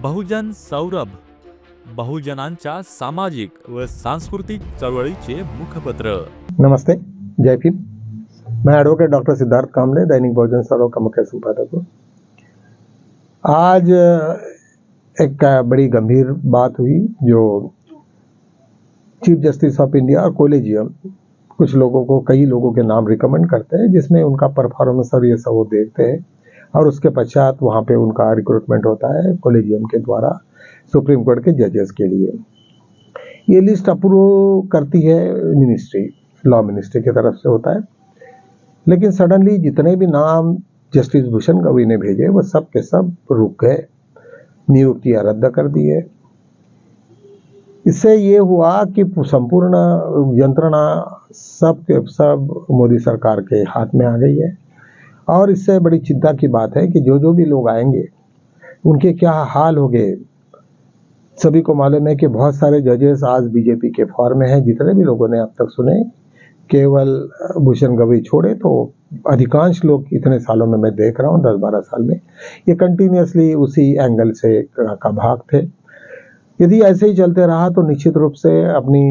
बहुजन सौरभ, बहुजनांच्या सामाजिक व सांस्कृतिक चळवळीचे मुखपत्र। नमस्ते, जय भीम। मैं एडवोकेट डॉक्टर सिद्धार्थ कामले, दैनिक बहुजन सौरभ का मुख्य संपादक हूँ। आज एक बड़ी गंभीर बात हुई जो चीफ जस्टिस ऑफ इंडिया और कॉलेजियम कुछ लोगों को, कई लोगों के नाम रिकमेंड करते हैं, जिसमें उनका परफॉर्मेंस और ये सब वो देखते हैं और उसके पश्चात वहाँ पे उनका रिक्रूटमेंट होता है कॉलेजियम के द्वारा सुप्रीम कोर्ट के जजेस के लिए। ये लिस्ट अप्रूव करती है मिनिस्ट्री, लॉ मिनिस्ट्री की तरफ से होता है। लेकिन सडनली जितने भी नाम जस्टिस भूषण गवई ने भेजे वो सब के सब रुक गए, नियुक्तियां रद्द कर दी है। इससे ये हुआ कि संपूर्ण यंत्रणा सब के सब मोदी सरकार के हाथ में आ गई है। और इससे बड़ी चिंता की बात है कि जो भी लोग आएंगे उनके क्या हाल हो गए। सभी को मालूम है कि बहुत सारे जजेस आज बीजेपी के फॉर में हैं। जितने भी लोगों ने अब तक सुने, केवल भूषण गवई छोड़े तो अधिकांश लोग इतने सालों में मैं देख रहा हूँ, 10-12 साल में ये कंटिन्यूसली उसी एंगल से का भाग थे। यदि ऐसे ही चलते रहा तो निश्चित रूप से अपनी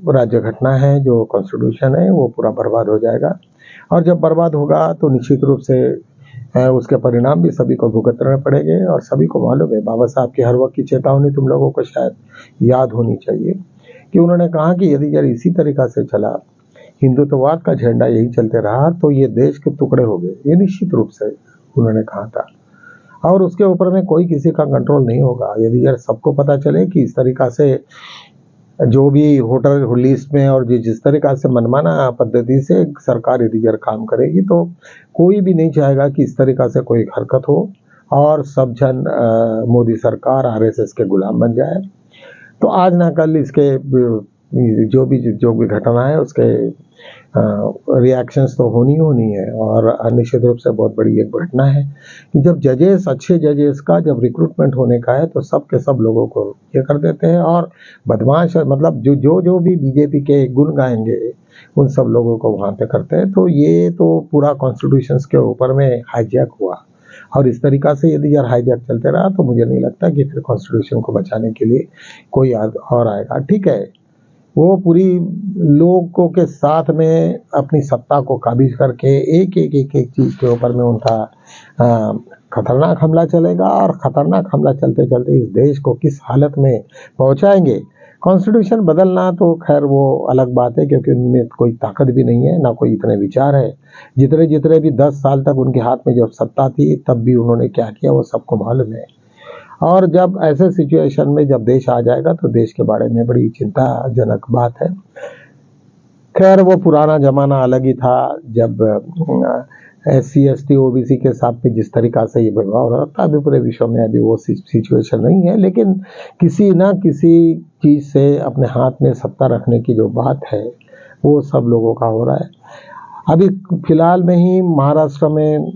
राज्य घटना है, जो कॉन्स्टिट्यूशन है, वो पूरा बर्बाद हो जाएगा। और जब बर्बाद होगा तो निश्चित रूप से उसके परिणाम भी सभी को भुगतने पड़ेंगे। और सभी को मालूम है, बाबा साहब की हर वक्त की चेतावनी तुम लोगों को शायद याद होनी चाहिए कि उन्होंने कहा कि यदि यार इसी तरीका से चला, हिंदुत्ववाद का झंडा यही चलते रहा तो ये देश के टुकड़े हो गए। ये निश्चित रूप से उन्होंने कहा था और उसके ऊपर में कोई किसी का कंट्रोल नहीं होगा। यदि यार सबको पता चले कि इस तरीका से जो भी होटल लिस्ट में और जिस तरीका से मनमाना पद्धति से सरकार यदि यार काम करेगी तो कोई भी नहीं चाहेगा कि इस तरीका से कोई हरकत हो और सब जन मोदी सरकार आरएसएस के गुलाम बन जाए। तो आज ना कल इसके जो भी घटना है उसके रिएक्शंस तो होनी है। और निश्चित रूप से बहुत बड़ी एक घटना है कि जब जजेस, अच्छे जजेस का जब रिक्रूटमेंट होने का है तो सब के सब लोगों को ये कर देते हैं और बदमाश, मतलब जो भी बीजेपी के गुण गाएंगे उन सब लोगों को वहाँ पे करते हैं। तो ये तो पूरा कॉन्स्टिट्यूशन के ऊपर में हाईजैक हुआ। और इस तरीका से यदि यार हाईजैक चलते रहा तो मुझे नहीं लगता कि फिर कॉन्स्टिट्यूशन को बचाने के लिए कोई और आएगा। ठीक है, वो पूरी लोगों के साथ में अपनी सत्ता को काबिज करके एक चीज के ऊपर में उनका खतरनाक हमला चलेगा। और खतरनाक हमला चलते चलते इस देश को किस हालत में पहुंचाएंगे। कॉन्स्टिट्यूशन बदलना तो खैर वो अलग बात है, क्योंकि उनमें कोई ताकत भी नहीं है, ना कोई इतने विचार है। जितने भी 10 साल तक उनके हाथ में जब सत्ता थी तब भी उन्होंने क्या किया वो सबको मालूम है। और जब ऐसे सिचुएशन में जब देश आ जाएगा तो देश के बारे में बड़ी चिंताजनक बात है। खैर वो पुराना जमाना अलग ही था, जब SC ST OBC के साथ में जिस तरीका से ये व्यवहार हो रहा था। अभी पूरे विश्व में अभी वो सिचुएशन नहीं है, लेकिन किसी ना किसी चीज से अपने हाथ में सत्ता रखने की जो बात है वो सब लोगों का हो रहा है। अभी फिलहाल में ही महाराष्ट्र में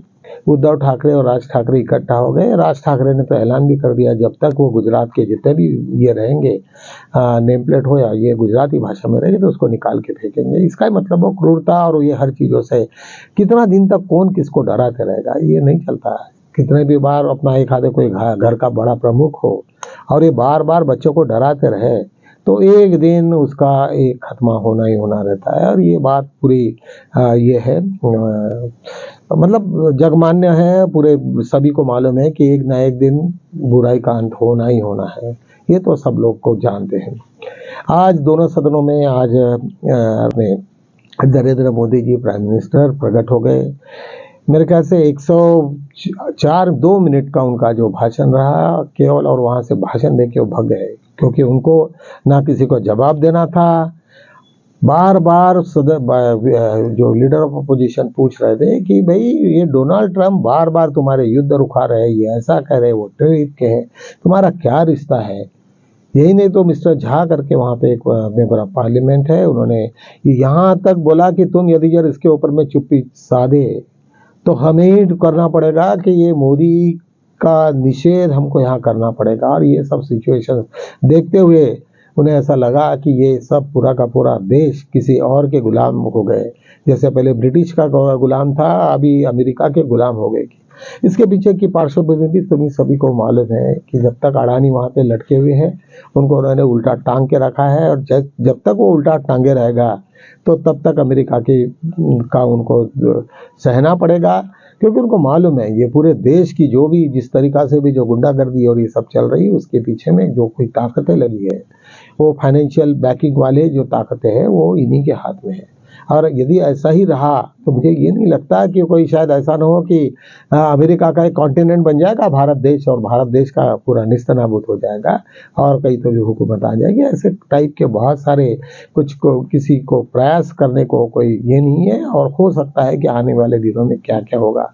उद्धव ठाकरे और राज ठाकरे इकट्ठा हो गए। राज ठाकरे ने तो ऐलान भी कर दिया जब तक वो गुजरात के जितने भी ये रहेंगे नेम प्लेट हो या ये गुजराती भाषा में रहेंगे तो उसको निकाल के फेंकेंगे। इसका मतलब वो क्रूरता और ये हर चीज़ों से कितना दिन तक कौन किसको डराते रहेगा, ये नहीं चलता है। कितने भी बार अपना एक आधे कोई घर का बड़ा प्रमुख हो और ये बार बार बच्चों को डराते रहे तो एक दिन उसका एक खत्मा होना ही होना रहता है। और ये बात पूरी ये है, मतलब जगमान्य है, पूरे सभी को मालूम है कि एक ना एक दिन बुराई का अंत होना ही होना है। ये तो सब लोग को जानते हैं। आज दोनों सदनों में आज नरेंद्र मोदी जी प्राइम मिनिस्टर प्रकट हो गए। मेरे ख्याल से 104 मिनट का उनका जो भाषण रहा केवल, और वहाँ से भाषण देके वो भाग गए, क्योंकि उनको ना किसी को जवाब देना था। बार बार जो लीडर ऑफ अपोजिशन पूछ रहे थे कि भाई ये डोनाल्ड ट्रम्प बार बार तुम्हारे युद्ध रुका रहे, ये ऐसा कह रहे, वो ट्वीट के हैं, तुम्हारा क्या रिश्ता है। यही नहीं तो मिस्टर झा करके वहाँ पे एक मेंबर ऑफ पार्लियामेंट है, उन्होंने यहाँ तक बोला कि तुम यदि यार इसके ऊपर में चुप्पी साधे तो हमें ही करना पड़ेगा कि ये मोदी का निषेध हमको यहाँ करना पड़ेगा। और ये सब सिचुएशन देखते हुए उन्हें ऐसा लगा कि ये सब पूरा का पूरा देश किसी और के गुलाम हो गए, जैसे पहले ब्रिटिश का गुलाम था, अभी अमेरिका के गुलाम हो गए। इसके पीछे की पार्श्वभूमि तुम्हें सभी को मालूम है कि जब तक अडानी वहाँ पे लटके हुए हैं, उनको उन्होंने उल्टा टांग के रखा है, और जब तक वो उल्टा टांगे रहेगा तो तब तक अमेरिका का उनको सहना पड़ेगा, क्योंकि उनको मालूम है ये पूरे देश की जो भी जिस तरीका से भी जो गुंडागर्दी और ये सब चल रही है, उसके पीछे में जो कोई ताकतें लगी है, वो फाइनेंशियल बैकिंग वाले जो ताकतें हैं वो इन्हीं के हाथ में है। और यदि ऐसा ही रहा तो मुझे ये नहीं लगता कि कोई शायद ऐसा ना हो कि अमेरिका का एक कॉन्टिनेंट बन जाएगा भारत देश, और भारत देश का पूरा निस्तनाबूत हो जाएगा और कहीं तो भी हुकूमत आ जाएगी। ऐसे टाइप के बहुत सारे किसी को प्रयास करने को कोई ये नहीं है, और हो सकता है कि आने वाले दिनों में क्या क्या होगा।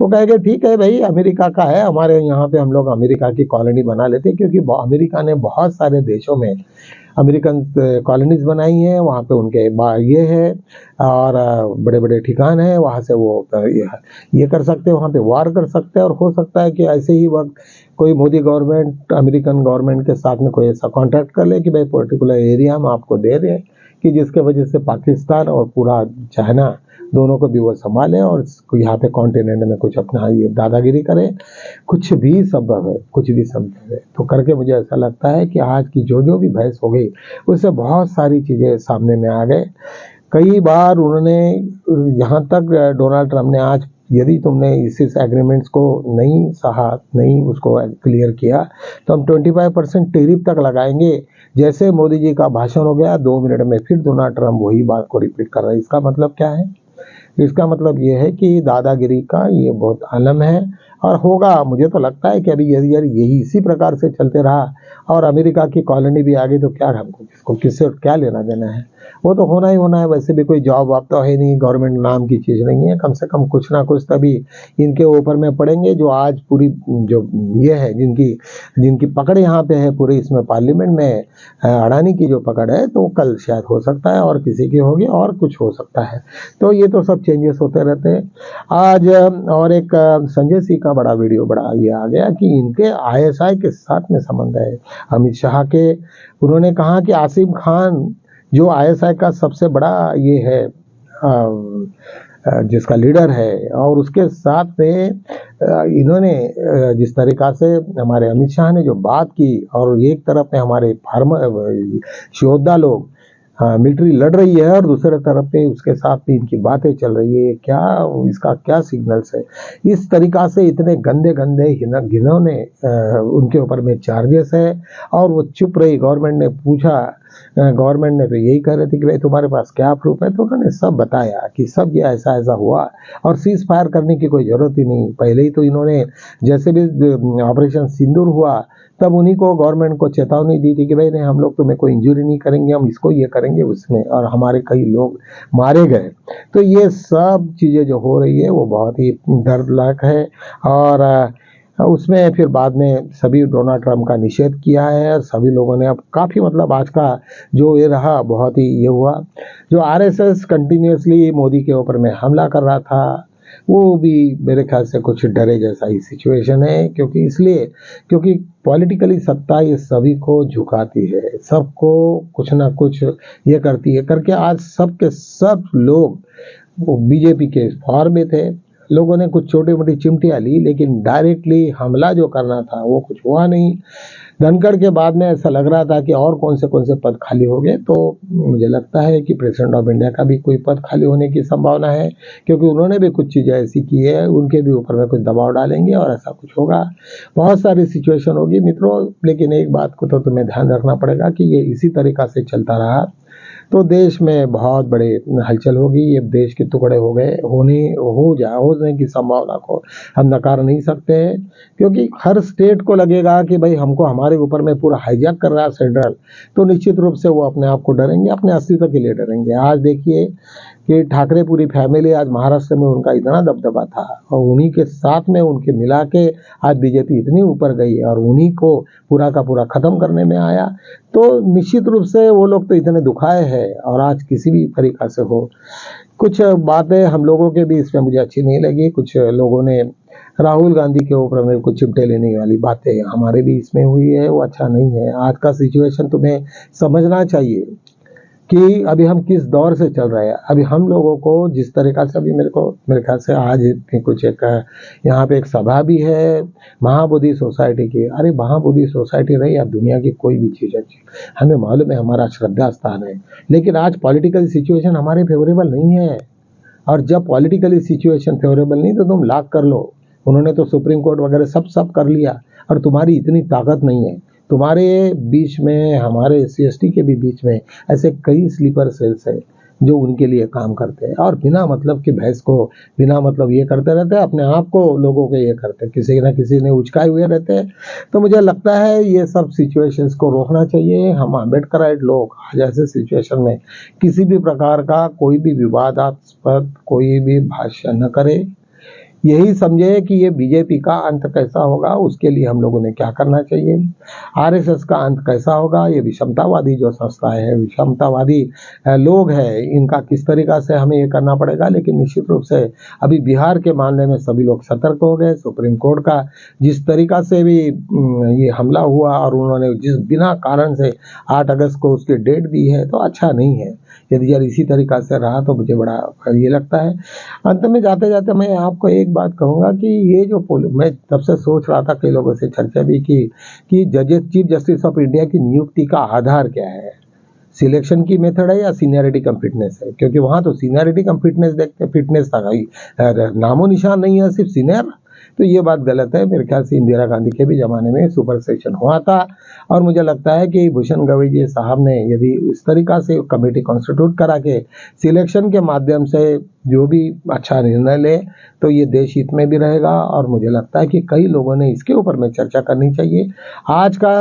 वो कहेंगे ठीक है भाई, अमेरिका का है, हमारे यहाँ पे हम लोग अमेरिका की कॉलोनी बना लेते हैं, क्योंकि अमेरिका ने बहुत सारे देशों में अमेरिकन कॉलोनीज बनाई हैं, वहाँ पे उनके ये है और बड़े बड़े ठिकान हैं, वहाँ से वो ये कर सकते हैं, वहाँ पे वार कर सकते हैं। और हो सकता है कि ऐसे ही वक्त कोई मोदी गवर्नमेंट अमेरिकन गवर्नमेंट के साथ में कोई ऐसा कॉन्ट्रैक्ट कर ले कि भाई पर्टिकुलर एरिया हम आपको दे दें, कि जिसके वजह से पाकिस्तान और पूरा चाइना दोनों को भी वो संभालें और यहाँ पे कॉन्टिनेंट में कुछ अपना ये दादागिरी करें। कुछ भी संभव है, कुछ भी संभव है। तो करके मुझे ऐसा लगता है कि आज की जो भी बहस हो गई उससे बहुत सारी चीज़ें सामने में आ गए। कई बार उन्होंने यहाँ तक डोनाल्ड ट्रंप ने आज, यदि तुमने इस एग्रीमेंट्स को नहीं सहा, नहीं उसको क्लियर किया, तो हम 25% टेरिफ तक लगाएंगे। जैसे मोदी जी का भाषण हो गया 2 मिनट में फिर डोनाल्ड ट्रंप वही बात को रिपीट कर रहे हैं। इसका मतलब क्या है? इसका मतलब ये है कि दादागिरी का ये बहुत आलम है और होगा। मुझे तो लगता है कि अभी यही इसी प्रकार से चलते रहा और अमेरिका की कॉलोनी भी आ गई तो क्या, हमको किससे क्या लेना देना है? वो तो होना ही होना है। वैसे भी कोई जॉब वाब तो है नहीं, गवर्नमेंट नाम की चीज़ नहीं है। कम से कम कुछ ना कुछ तभी इनके ऊपर में पड़ेंगे। जो आज पूरी जो ये है जिनकी पकड़ यहाँ पे है पूरे इसमें पार्लियामेंट में, अडानी की जो पकड़ है, तो कल शायद हो सकता है और किसी की होगी और कुछ हो सकता है। तो ये तो सब चेंजेस होते रहते हैं। आज और एक संजय सिंह का बड़ा वीडियो बड़ा ये आ गया कि इनके ISI के साथ में संबंध है अमित शाह के। उन्होंने कहा कि आसिम खान जो ISI का सबसे बड़ा ये है जिसका लीडर है, और उसके साथ में इन्होंने जिस तरीका से हमारे अमित शाह ने जो बात की, और एक तरफ में हमारे योद्धा लोग मिलिट्री लड़ रही है और दूसरे तरफ पे उसके साथ भी इनकी बातें चल रही है। क्या इसका क्या सिग्नल्स है? इस तरीका से इतने गंदे घिनौने उनके ऊपर में चार्जेस है और वो चुप रही। गवर्नमेंट ने पूछा, गवर्नमेंट ने तो यही कह रहे थे कि भाई तुम्हारे पास क्या प्रूफ है, तो उन्होंने सब बताया कि सब ये ऐसा ऐसा हुआ और सीज फायर करने की कोई ज़रूरत ही नहीं। पहले ही तो इन्होंने जैसे भी ऑपरेशन सिंदूर हुआ तब उन्हीं को गवर्नमेंट को चेतावनी दी थी कि भाई नहीं, हम लोग तुम्हें कोई इंजरी नहीं करेंगे, हम इसको ये करेंगे उसमें, और हमारे कई लोग मारे गए। तो ये सब चीज़ें जो हो रही है वो बहुत ही दर्दनाक है। और उसमें फिर बाद में सभी डोनाल्ड ट्रंप का निषेध किया है और सभी लोगों ने अब काफ़ी मतलब आज का जो ये रहा बहुत ही ये हुआ। जो RSS कंटिन्यूसली मोदी के ऊपर में हमला कर रहा था वो भी मेरे ख्याल से कुछ डरे जैसा ही सिचुएशन है, क्योंकि पॉलिटिकली सत्ता ये सभी को झुकाती है, सबको कुछ ना कुछ ये करती है करके आज सब के सब लोग वो बीजेपी के फॉर्म में थे। लोगों ने कुछ छोटी मोटी चिमटियाँ ली, लेकिन डायरेक्टली हमला जो करना था वो कुछ हुआ नहीं। धनखड़ के बाद में ऐसा लग रहा था कि और कौन से पद खाली हो गए, तो मुझे लगता है कि प्रेसिडेंट ऑफ इंडिया का भी कोई पद खाली होने की संभावना है, क्योंकि उन्होंने भी कुछ चीज़ें ऐसी की है, उनके भी ऊपर में कुछ दबाव डालेंगे और ऐसा कुछ होगा। बहुत सारी सिचुएशन होगी मित्रों, लेकिन एक बात को तो तुम्हें ध्यान रखना पड़ेगा कि ये इसी तरीका से चलता रहा तो देश में बहुत बड़े हलचल होगी। ये देश के टुकड़े होने की संभावना को हम नकार नहीं सकते हैं, क्योंकि हर स्टेट को लगेगा कि भाई हमको हमारे ऊपर में पूरा हाईजैक कर रहा है सेंट्रल, तो निश्चित रूप से वो अपने आप को डरेंगे, अपने अस्तित्व के लिए डरेंगे। आज देखिए कि ठाकरे पूरी फैमिली आज महाराष्ट्र में उनका इतना दबदबा था और उन्हीं के साथ में उनके मिला के आज बीजेपी इतनी ऊपर गई और उन्हीं को पूरा का पूरा ख़त्म करने में आया। तो निश्चित रूप से वो लोग तो इतने दुखाए हैं और आज किसी भी तरीक़ा से हो। कुछ बातें हम लोगों के भी इसमें मुझे अच्छी नहीं लगी। कुछ लोगों ने राहुल गांधी के ऊपर में कुछ चिमटे लेने वाली बातें हमारे भी इसमें हुई है, वो अच्छा नहीं है। आज का सिचुएशन तुम्हें समझना चाहिए कि अभी हम किस दौर से चल रहे हैं। अभी हम लोगों को जिस तरीका से अभी मेरे ख्याल से आज कुछ एक यहाँ पे एक सभा भी है महाबोधि सोसाइटी की। अरे महाबोधि सोसाइटी रही या दुनिया की कोई भी चीज़ अच्छी, हमें मालूम है हमारा श्रद्धा स्थान है, लेकिन आज पॉलिटिकल सिचुएशन हमारे फेवरेबल नहीं है। और जब पॉलिटिकली सिचुएशन फेवरेबल नहीं तो तुम लाख कर लो, उन्होंने तो सुप्रीम कोर्ट वगैरह सब कर लिया, और तुम्हारी इतनी ताकत नहीं है। तुम्हारे बीच में, हमारे SC/ST के भी बीच में ऐसे कई स्लीपर सेल्स है जो उनके लिए काम करते हैं, और बिना मतलब के बहस को, बिना मतलब ये करते रहते हैं, अपने आप को लोगों के ये करते हैं, किसी न किसी ने उचकाए हुए रहते हैं। तो मुझे लगता है ये सब सिचुएशंस को रोकना चाहिए। हम अम्बेडकराइट लोग आज ऐसे सिचुएशन में किसी भी प्रकार का कोई भी विवादास्पद कोई भी भाष्य न करें। यही समझे कि ये बीजेपी का अंत कैसा होगा, उसके लिए हम लोगों ने क्या करना चाहिए। RSS का अंत कैसा होगा, ये विषमतावादी जो संस्थाएं हैं, विषमतावादी लोग हैं, इनका किस तरीका से हमें ये करना पड़ेगा। लेकिन निश्चित रूप से अभी बिहार के मामले में सभी लोग सतर्क हो गए। सुप्रीम कोर्ट का जिस तरीका से भी ये हमला हुआ, और उन्होंने जिस बिना कारण से 8 अगस्त को उसकी डेट दी है, तो अच्छा नहीं है। यदि यार इसी तरीका से रहा तो मुझे बड़ा ये लगता है। अंत में जाते जाते मैं आपको एक बात कहूँगा कि ये जो मैं तब से सोच रहा था, कई लोगों से चर्चा भी की कि चीफ जस्टिस ऑफ इंडिया की नियुक्ति का आधार क्या है, सिलेक्शन की मेथड है या सीनियरिटी कम फिटनेस है। क्योंकि वहाँ तो सीनियरिटी कम फिटनेस देखते, फिटनेस था भाई, नामो निशान नहीं है, सिर्फ सीनियर। तो ये बात गलत है। मेरे ख्याल से इंदिरा गांधी के भी ज़माने में सुपर सेशन हुआ था, और मुझे लगता है कि भूषण गवई जी साहब ने यदि इस तरीका से कमेटी कॉन्स्टिट्यूट करा के सिलेक्शन के माध्यम से जो भी अच्छा निर्णय ले, तो ये देश हित में भी रहेगा। और मुझे लगता है कि कई लोगों ने इसके ऊपर में चर्चा करनी चाहिए। आज का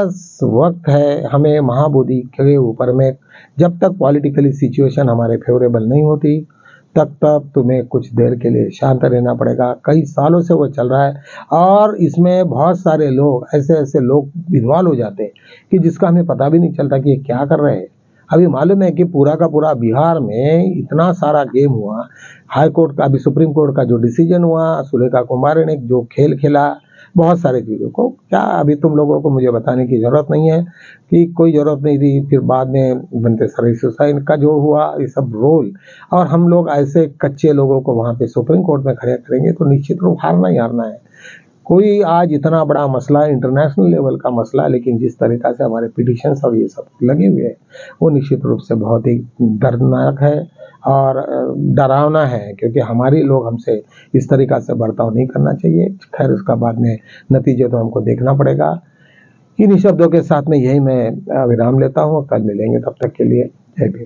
वक्त है, हमें महाबोधि के ऊपर में जब तक पॉलिटिकली सिचुएशन हमारे फेवरेबल नहीं होती, तब तुम्हें कुछ देर के लिए शांत रहना पड़ेगा। कई सालों से वो चल रहा है, और इसमें बहुत सारे लोग ऐसे लोग इन्वॉल्व हो जाते हैं कि जिसका हमें पता भी नहीं चलता कि ये क्या कर रहे हैं। अभी मालूम है कि पूरा का पूरा बिहार में इतना सारा गेम हुआ, हाई कोर्ट का, अभी सुप्रीम कोर्ट का जो डिसीजन हुआ, सुलेखा कुमारी ने जो खेल खेला, बहुत सारे चीज़ों को क्या अभी तुम लोगों को मुझे बताने की ज़रूरत नहीं है, कि कोई ज़रूरत नहीं थी। फिर बाद में बनते सर्विस हुसैन का जो हुआ, ये सब रोल, और हम लोग ऐसे कच्चे लोगों को वहाँ पे सुप्रीम कोर्ट में खड़े करेंगे तो निश्चित रूप हारना ही हारना है। कोई आज इतना बड़ा मसला, इंटरनेशनल लेवल का मसला, लेकिन जिस तरीका से हमारे पिटिशंस और ये सब लगे हुए हैं, वो निश्चित रूप से बहुत ही दर्दनाक है और डरावना है। क्योंकि हमारे लोग हमसे इस तरीका से बर्ताव नहीं करना चाहिए। खैर, उसका बाद में नतीजे तो हमको देखना पड़ेगा। इन्हीं शब्दों के साथ में यही मैं विराम लेता हूँ। कल मिलेंगे, तब तक के लिए जय भीम।